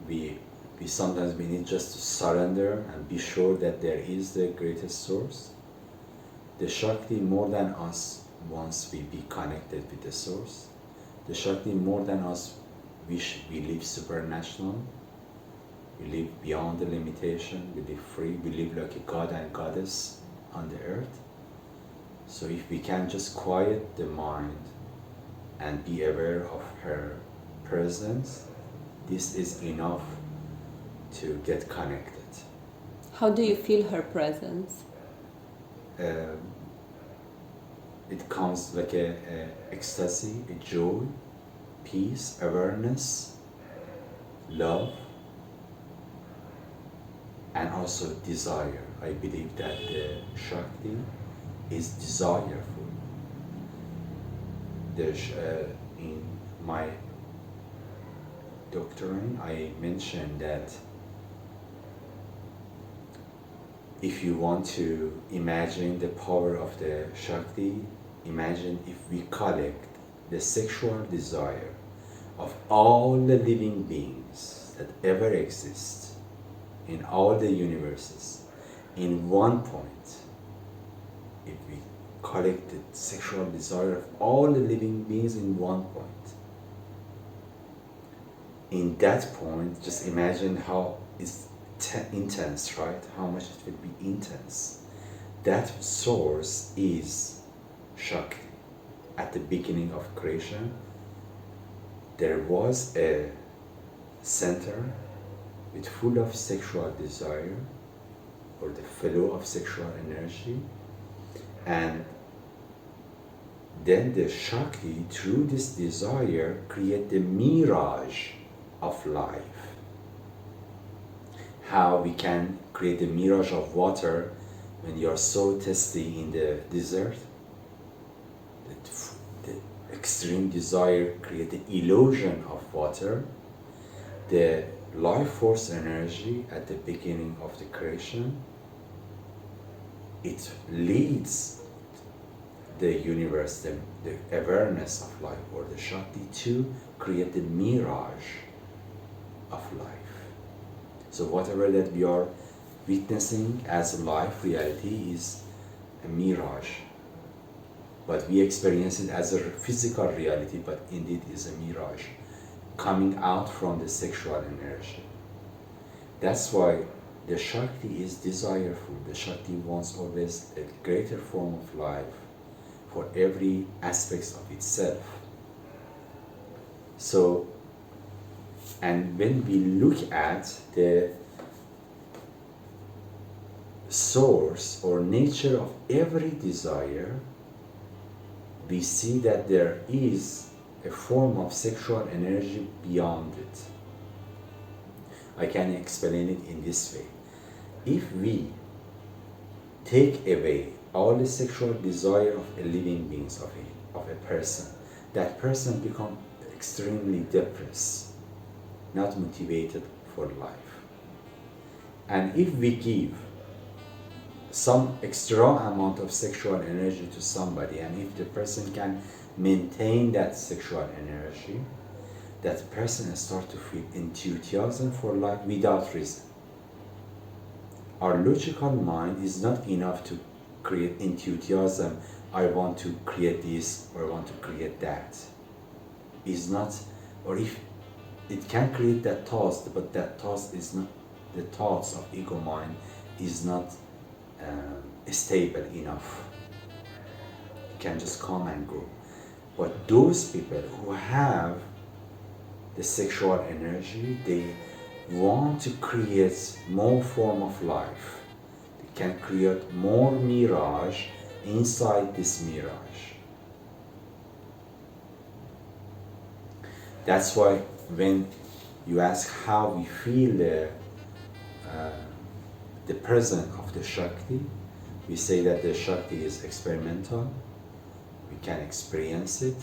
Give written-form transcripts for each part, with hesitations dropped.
we sometimes we need just to surrender and be sure that there is the greatest source. The Shakti more than us wants we be connected with the source. The Shakti more than us wish we live supernational. We live beyond the limitation, we live free, we live like a god and goddess on the earth. So if we can just quiet the mind and be aware of her presence, this is enough to get connected. How do you feel her presence? It comes like a ecstasy, a joy, peace, awareness, love, and also desire. I believe that the Shakti is desireful. There's, in my doctrine, I mentioned that if you want to imagine the power of the Shakti, imagine if we collect the sexual desire of all the living beings that ever exist in all the universes in one point. If we collect the sexual desire of all the living beings in one point, in that point, just imagine how it's intense, right? How much it will be intense. That source is Shakti. At the beginning of creation, there was a center with full of sexual desire, or the flow of sexual energy, and then the Shakti, through this desire, create the mirage of life. How we can create the mirage of water when you are so thirsty in the desert? The extreme desire create the illusion of water. The life force energy at the beginning of the creation, it leads the universe, the awareness of life, or the Shakti, to create the mirage of life. So whatever that we are witnessing as life reality is a mirage, but we experience it as a physical reality, but indeed is a mirage coming out from the sexual energy. That's why the Shakti is desireful. The Shakti wants always a greater form of life for every aspect of itself. So, and when we look at the source or nature of every desire, we see that there is a form of sexual energy beyond it. I can explain it in this way. If we take away all the sexual desire of a living being, of a person, that person becomes extremely depressed, not motivated for life. And if we give some extra amount of sexual energy to somebody, and if the person can maintain that sexual energy, that person starts to feel enthusiasm for life without reason. Our logical mind is not enough to create enthusiasm. I want to create this, or I want to create that. Is not, or if it can create that thought, but that thought is not, the thoughts of ego mind is not stable enough. It can just come and go. But those people who have the sexual energy, they want to create more form of life. They can create more mirage inside this mirage. That's why when you ask how we feel the presence of the Shakti, we say that the Shakti is experimental. We can experience it,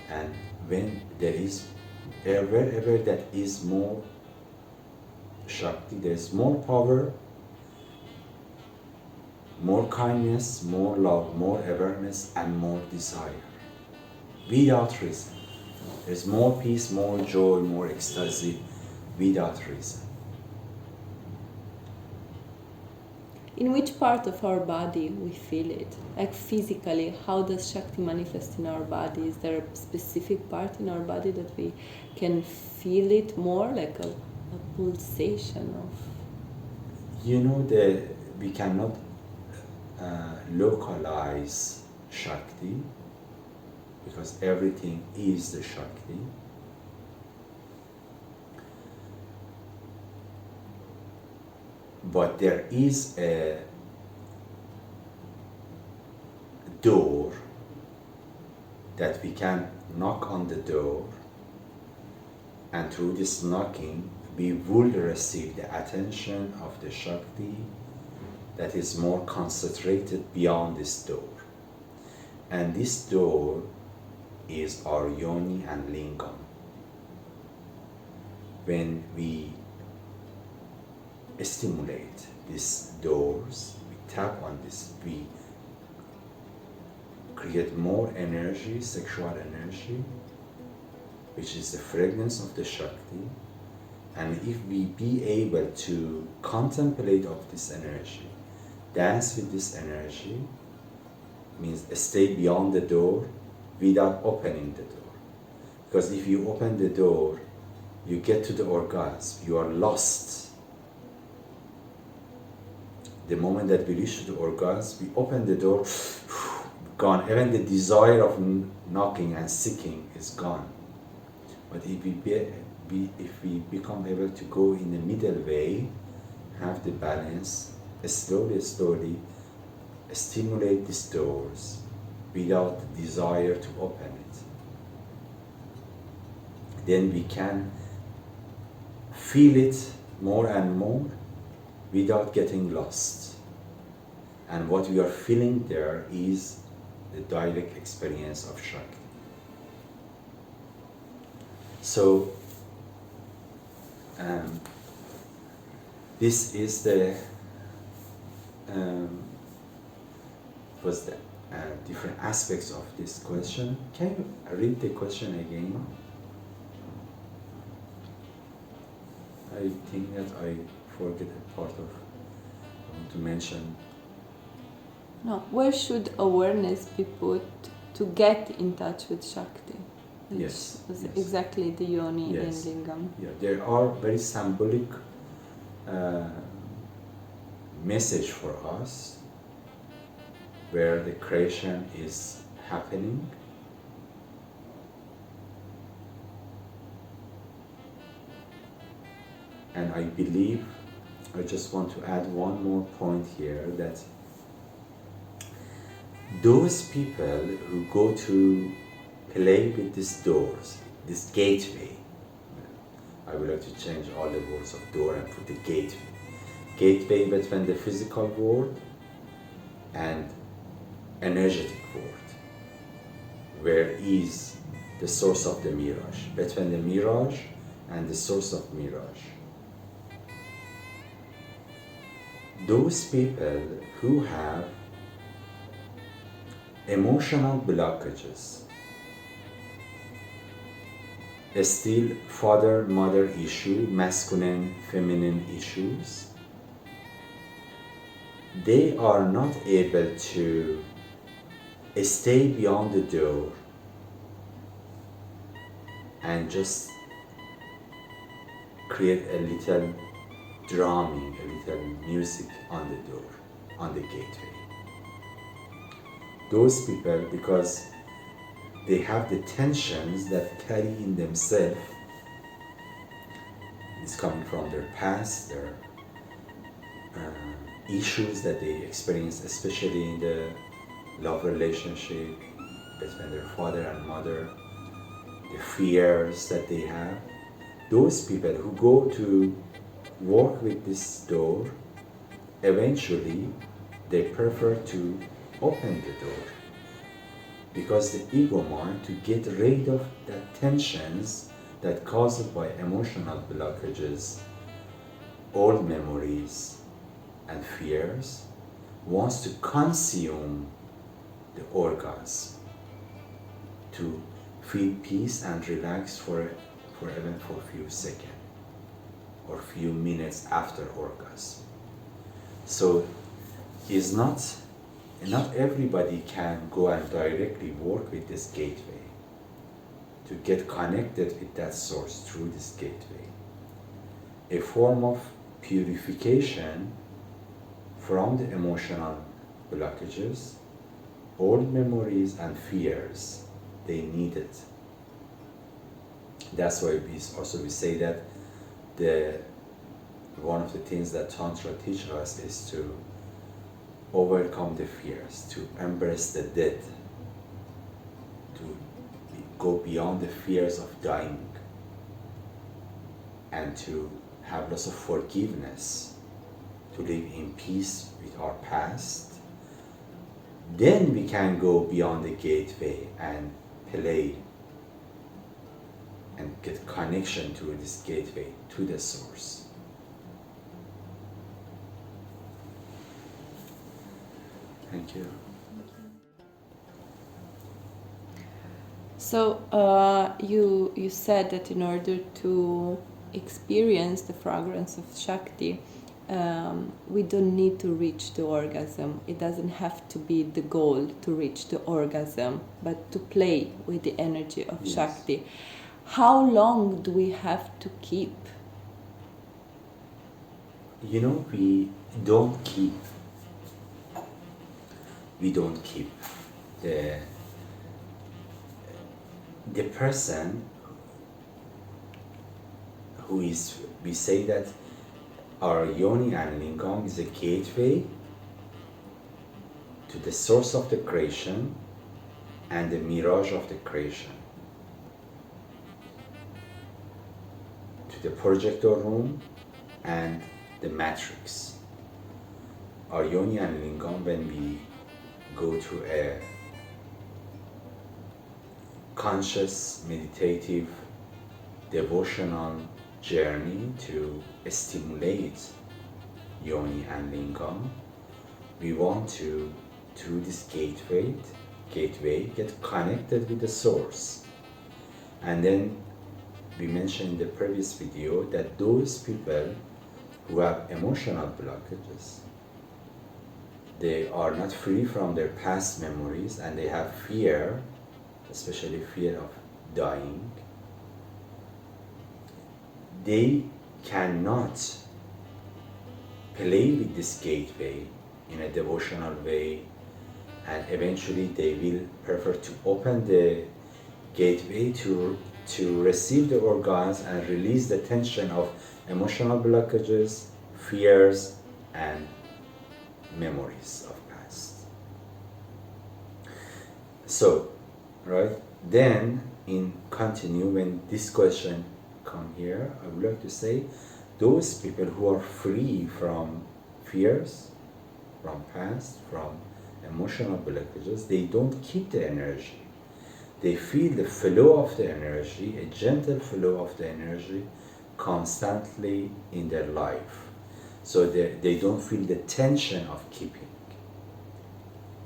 and when there is wherever that is more Shakti, there is more power, more kindness, more love, more awareness, and more desire. Without reason. There's more peace, more joy, more ecstasy, without reason. In which part of our body we feel it? Like physically, how does Shakti manifest in our body? Is there a specific part in our body that we can feel it more, like a pulsation of? You know, we cannot localize Shakti because everything is the Shakti. But there is a door that we can knock on the door, and through this knocking we will receive the attention of the Shakti that is more concentrated beyond this door. And this door is our yoni and lingam. When we stimulate these doors, we tap on this, we create more energy, sexual energy, which is the fragrance of the Shakti. And if we be able to contemplate of this energy, dance with this energy, means stay beyond the door without opening the door. Because if you open the door, you get to the orgasm, you are lost. The moment that we reach to the orgasm, we open the door, gone. Even the desire of knocking and seeking is gone. But if we become able to go in the middle way, have the balance, slowly stimulate these doors without desire to open it, then we can feel it more and more without getting lost. And what we are feeling there is the direct experience of Shakti. So this is the different aspects of this question. Can you read the question again? I think that I forget a part of to mention. No, where should awareness be put to get in touch with Shakti? Which Yes, is yes. exactly the yoni Yes. and lingam. Yeah, there are very symbolic message for us where the creation is happening. And I believe, I just want to add one more point here, that those people who go to play with these doors, this gateway, I would like to change all the words of door and put the gateway. Gateway between the physical world and energetic world, where is the source of the mirage, between the mirage and the source of mirage. Those people who have emotional blockages, still father-mother issue, masculine, feminine issues, they are not able to stay beyond the door and just create a little drumming, a little music on the door, on the gateway. Those people, because they have the tensions that carry in themselves, it's coming from their past, their issues that they experience, especially in the love relationship between their father and mother, the fears that they have. Those people who go to work with this door, eventually they prefer to open the door, because the ego mind, to get rid of the tensions that caused by emotional blockages, old memories and fears, wants to consume the orgasm to feel peace and relax for even for a few seconds. or few minutes after orgasm. So is not everybody can go and directly work with this gateway to get connected with that source through this gateway. A form of purification from the emotional blockages, old memories and fears, they need it. That's why we say that one of the things that Tantra teaches us is to overcome the fears, to embrace the dead, to go beyond the fears of dying, and to have lots of forgiveness, to live in peace with our past. Then we can go beyond the gateway and play and get connection to this gateway, to the source. Thank you. So you said that in order to experience the fragrance of Shakti, we don't need to reach the orgasm. It doesn't have to be the goal to reach the orgasm, but to play with the energy of Yes. Shakti. How long do we have to keep? You know, we don't keep the person who is, we say that our yoni and lingam is a gateway to the source of the creation and the mirage of the creation, to the projector room and the matrix. Our yoni and lingam, when we go through a conscious, meditative, devotional journey to stimulate yoni and lingam, we want to, through this gateway, get connected with the source. And then we mentioned in the previous video that those people who have emotional blockages, they are not free from their past memories and they have fear, especially fear of dying. They cannot play with this gateway in a devotional way, and eventually they will prefer to open the gateway to receive the orgasm and release the tension of emotional blockages, fears, and memories of past. So, right, then in continue, when this question come here, I would like to say those people who are free from fears, from past, from emotional blockages, they don't keep the energy. They feel the flow of the energy, a gentle flow of the energy constantly in their life. So they don't feel the tension of keeping.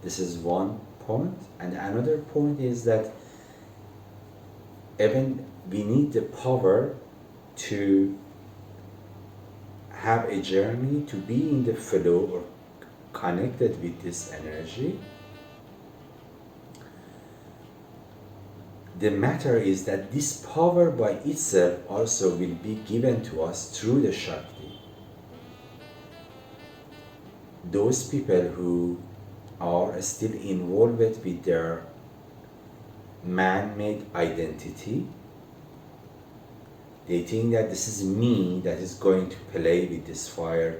This is one point. And another point is that even we need the power to have a journey to be in the flow or connected with this energy. The matter is that this power by itself also will be given to us through the Shakti. Those people who are still involved with their man-made identity, they think that this is me that is going to play with this fire,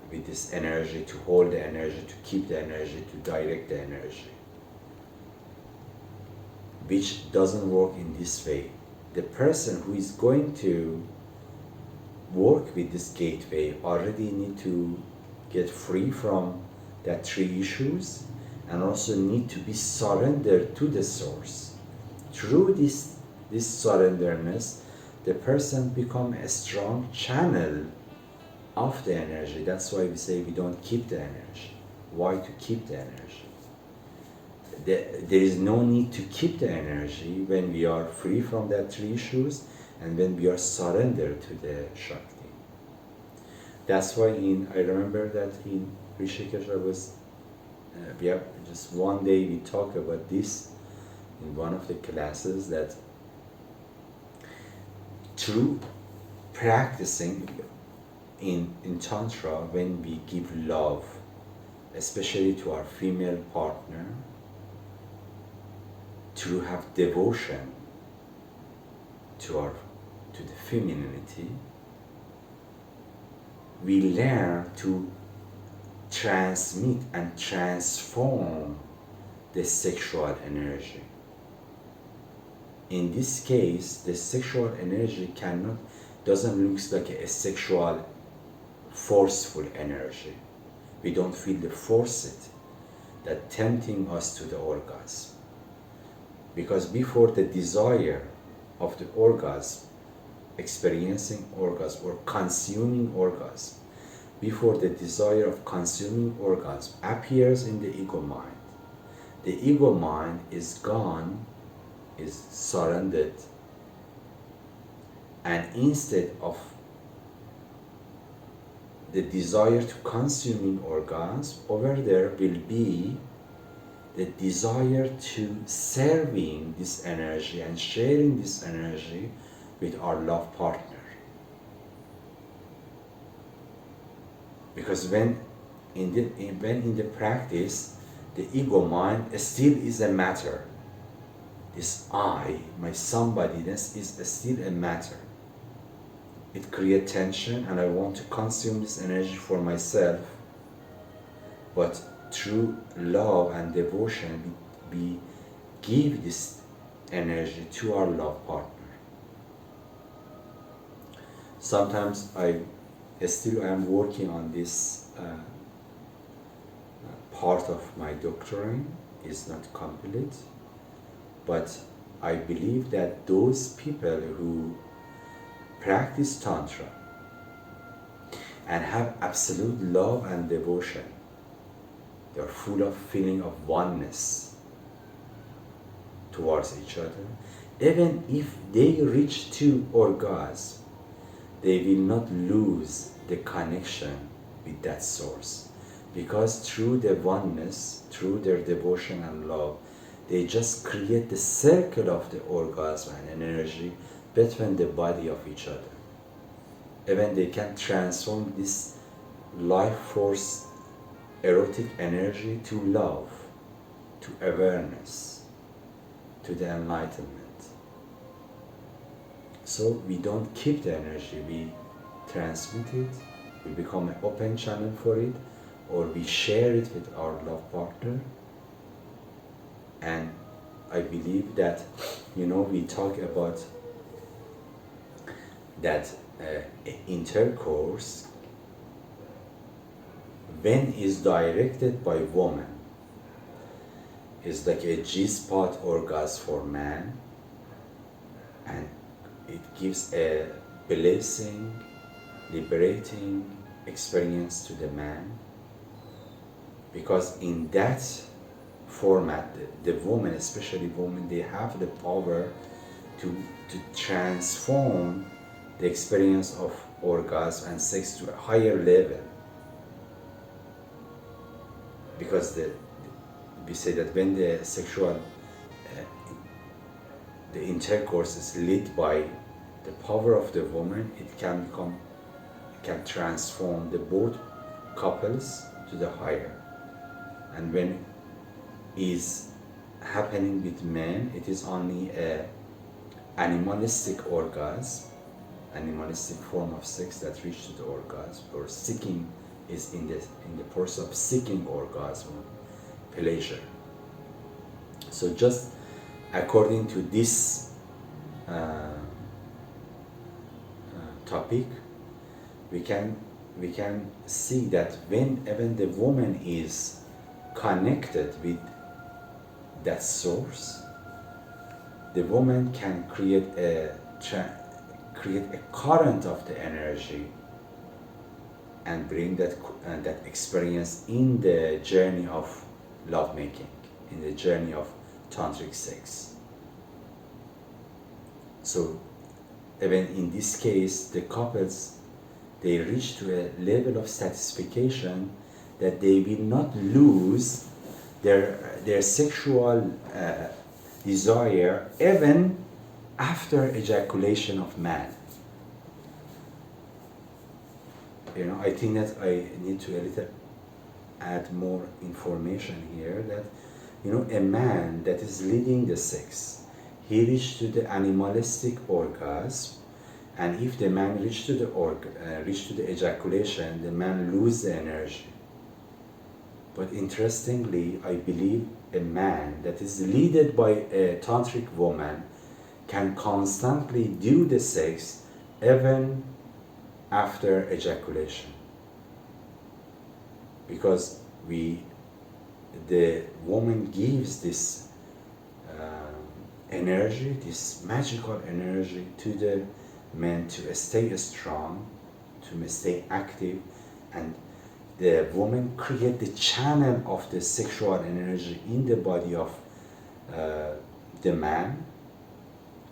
with this energy, to hold the energy, to keep the energy, to direct the energy, which doesn't work in this way. The person who is going to work with this gateway already need to get free from that three issues and also need to be surrendered to the source. Through this surrenderness, the person becomes a strong channel of the energy. That's why we say we don't keep the energy. Why to keep the energy? There is no need to keep the energy when we are free from that three issues and when we are surrendered to the Shakti. That's why I remember that in Rishikesh I was, we have just one day we talk about this in one of the classes, that through practicing in Tantra, when we give love, especially to our female partner, to have devotion to the femininity, we learn to transmit and transform the sexual energy. In this case, the sexual energy doesn't look like a sexual forceful energy. We don't feel the force that tempting us to the orgasm. Because before the desire of the orgasm, experiencing orgasm or consuming orgasm, before the desire of consuming orgasm appears in the ego mind, the ego mind is gone, is surrendered, and instead of the desire to consuming orgasm, over there will be the desire to serving this energy and sharing this energy with our love partner. Because when in the practice, the ego mind still is a matter. This I, my somebodyness, is still a matter. It creates tension, and I want to consume this energy for myself. But through love and devotion, we give this energy to our love partner. Sometimes I am working on this part of my doctrine. Is not complete, but I believe that those people who practice Tantra and have absolute love and devotion, they are full of feeling of oneness towards each other. Even if they reach to orgasm, they will not lose the connection with that source, because through the oneness, through their devotion and love, they just create the circle of the orgasm and energy between the body of each other. Even they can transform this life force erotic energy to love, to awareness, to the enlightenment. So we don't keep the energy, we transmit it, we become an open channel for it, or we share it with our love partner. And I believe that, we talk about that intercourse, when is directed by woman, is like a G-spot orgasm for man, and it gives a blessing, liberating experience to the man, because in that format, the woman, especially women, they have the power to transform the experience of orgasm and sex to a higher level. Because we say that when the sexual, the intercourse is led by the power of the woman, it can transform the both couples to the higher. And when is happening with men, it is only a animalistic orgasm, animalistic form of sex that reaches to the orgasm, or seeking is in the process of seeking orgasm, pleasure. So just according to this topic, we can see that when even the woman is connected with that source, the woman can create a current of the energy and bring that experience in the journey of lovemaking, in the journey of tantric sex. So even in this case, the couples, they reach to a level of satisfaction that they will not lose their sexual desire even after ejaculation of man. You know, I think that I need to a little add more information here that, you know, a man that is leading the sex, he reached to the animalistic orgasm, and if the man reached to the ejaculation, the man lose the energy. But interestingly, I believe a man that is led by a tantric woman can constantly do the sex even after ejaculation, because the woman gives this energy, this magical energy to the men to stay strong, to stay active, and the woman create the channel of the sexual energy in the body of the man,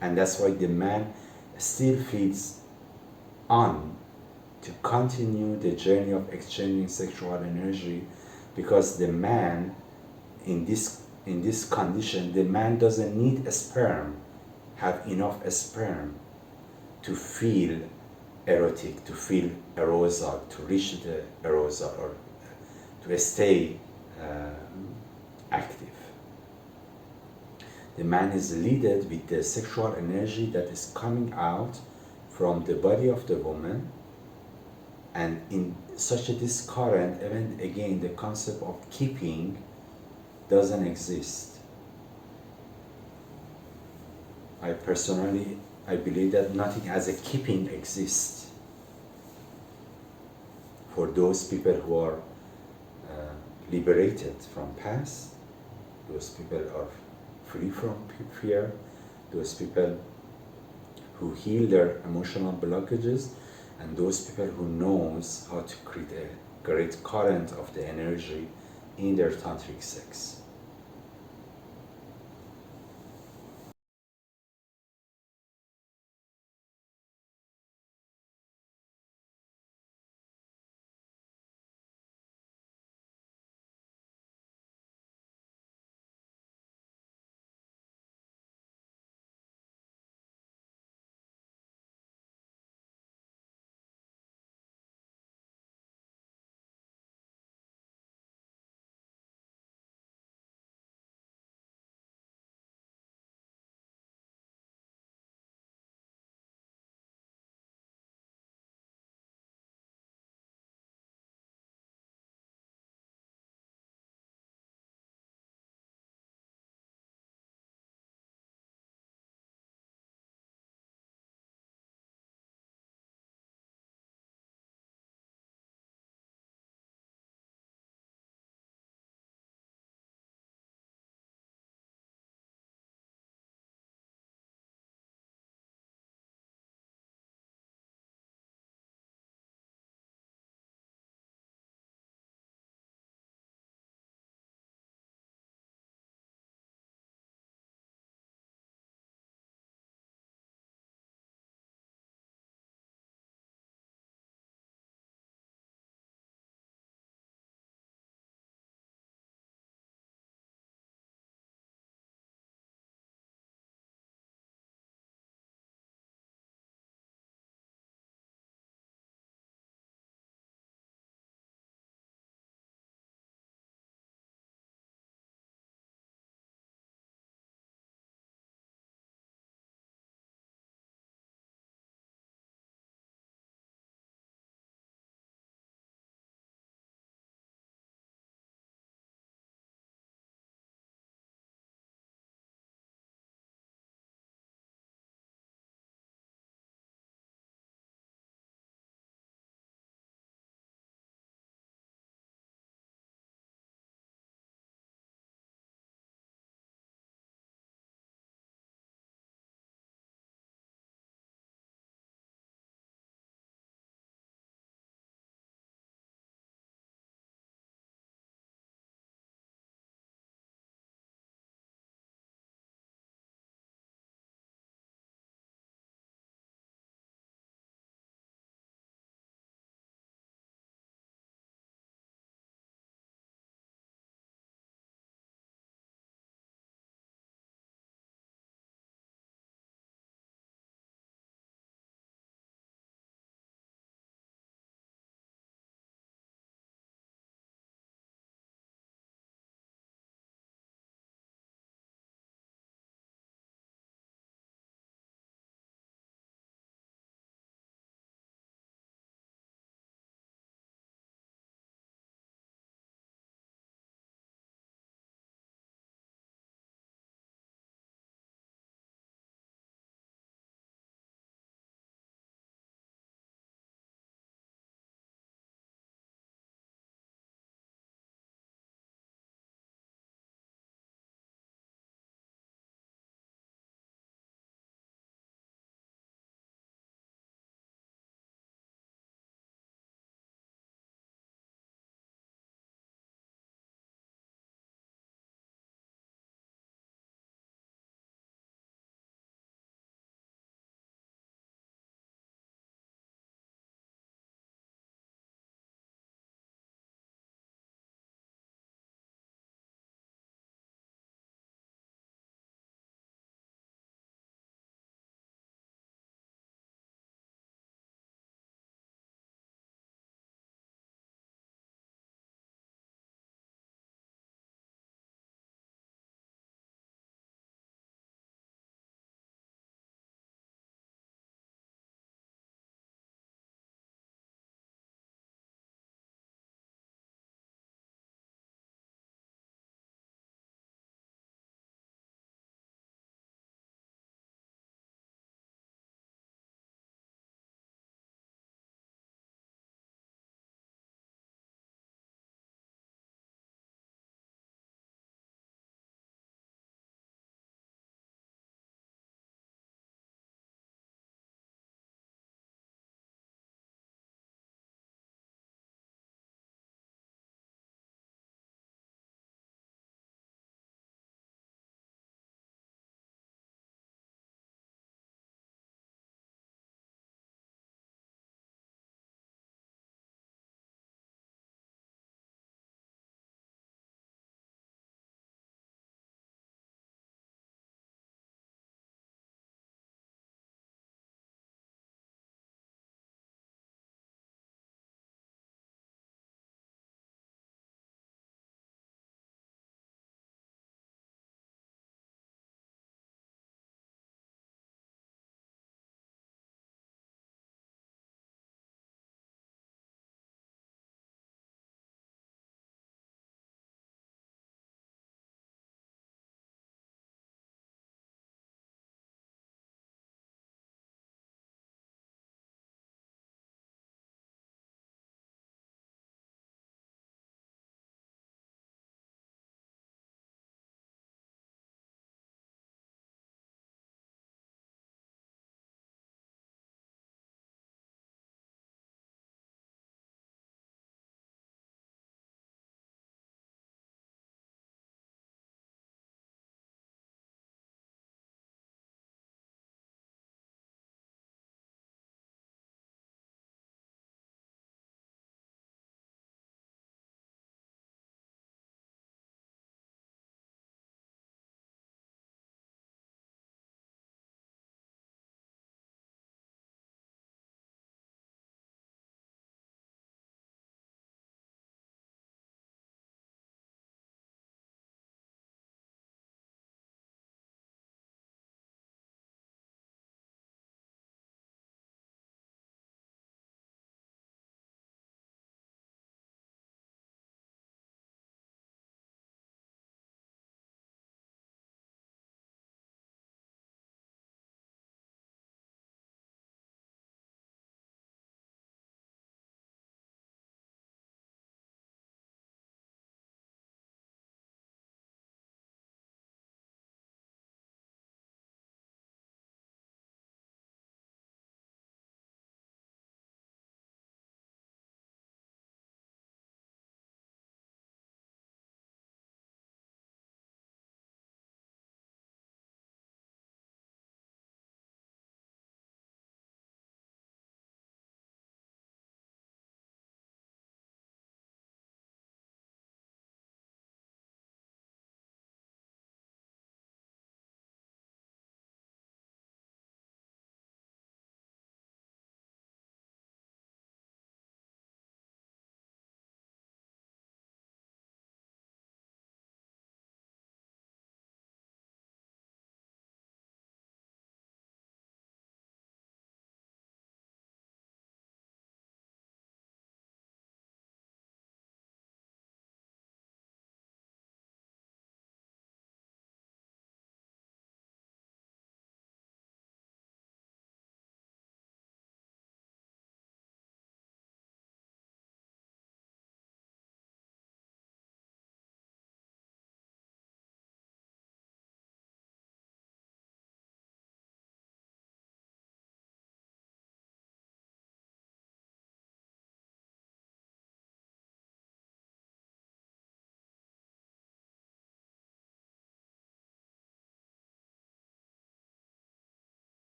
and that's why the man still feels on to continue the journey of exchanging sexual energy, because the man in this condition, the man doesn't need a sperm, have enough sperm to feel erotic, to feel arousal, to reach the arousal, or to stay active. The man is led with the sexual energy that is coming out from the body of the woman, and in such a this current, even again, the concept of keeping doesn't exist. I believe that nothing as a keeping exists for those people who are liberated from past, those people are free from fear, those people who heal their emotional blockages, and those people who knows how to create a great current of the energy in their tantric sex.